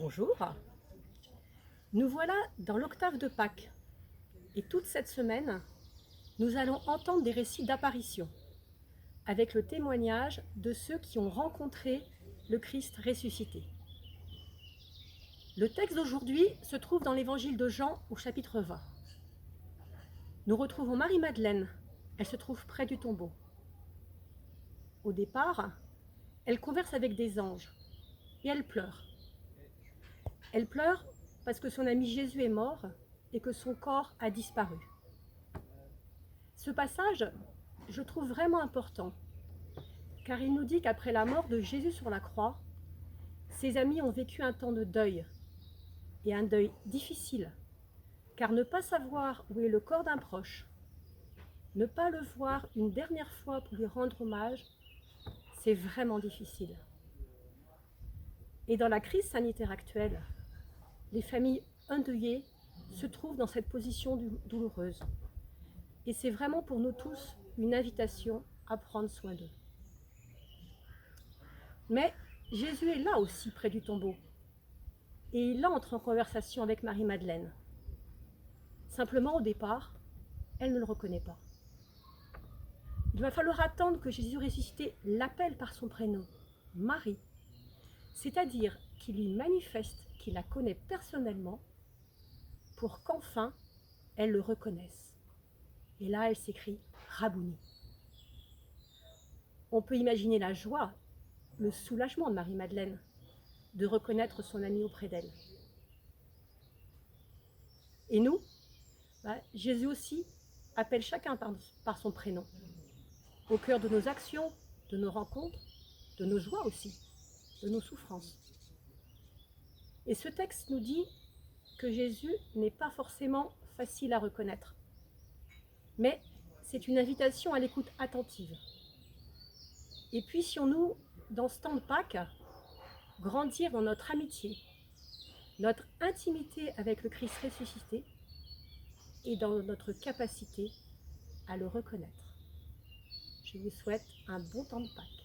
Bonjour, nous voilà dans l'octave de Pâques et toute cette semaine, nous allons entendre des récits d'apparitions avec le témoignage de ceux qui ont rencontré le Christ ressuscité. Le texte d'aujourd'hui se trouve dans l'évangile de Jean au chapitre 20. Nous retrouvons Marie-Madeleine, elle se trouve près du tombeau. Au départ, elle converse avec des anges et elle pleure. Elle pleure parce que son ami Jésus est mort et que son corps a disparu. Ce passage, je trouve vraiment important, car il nous dit qu'après la mort de Jésus sur la croix, ses amis ont vécu un temps de deuil, et un deuil difficile, car ne pas savoir où est le corps d'un proche, ne pas le voir une dernière fois pour lui rendre hommage, c'est vraiment difficile. Et dans la crise sanitaire actuelle, les familles endeuillées se trouvent dans cette position douloureuse. Et c'est vraiment pour nous tous une invitation à prendre soin d'eux. Mais Jésus est là aussi près du tombeau. Et il entre en conversation avec Marie-Madeleine. Simplement au départ, elle ne le reconnaît pas. Il va falloir attendre que Jésus ressuscité l'appelle par son prénom, Marie. C'est-à-dire qu'il lui manifeste qu'il la connaît personnellement pour qu'enfin elle le reconnaisse. Et là, elle s'écrie « Rabouni ». On peut imaginer la joie, le soulagement de Marie-Madeleine de reconnaître son ami auprès d'elle. Et nous, Jésus aussi appelle chacun par son prénom, au cœur de nos actions, de nos rencontres, de nos joies aussi, de nos souffrances. Et ce texte nous dit que Jésus n'est pas forcément facile à reconnaître, mais c'est une invitation à l'écoute attentive. Et puissions-nous, dans ce temps de Pâques, grandir dans notre amitié, notre intimité avec le Christ ressuscité et dans notre capacité à le reconnaître. Je vous souhaite un bon temps de Pâques.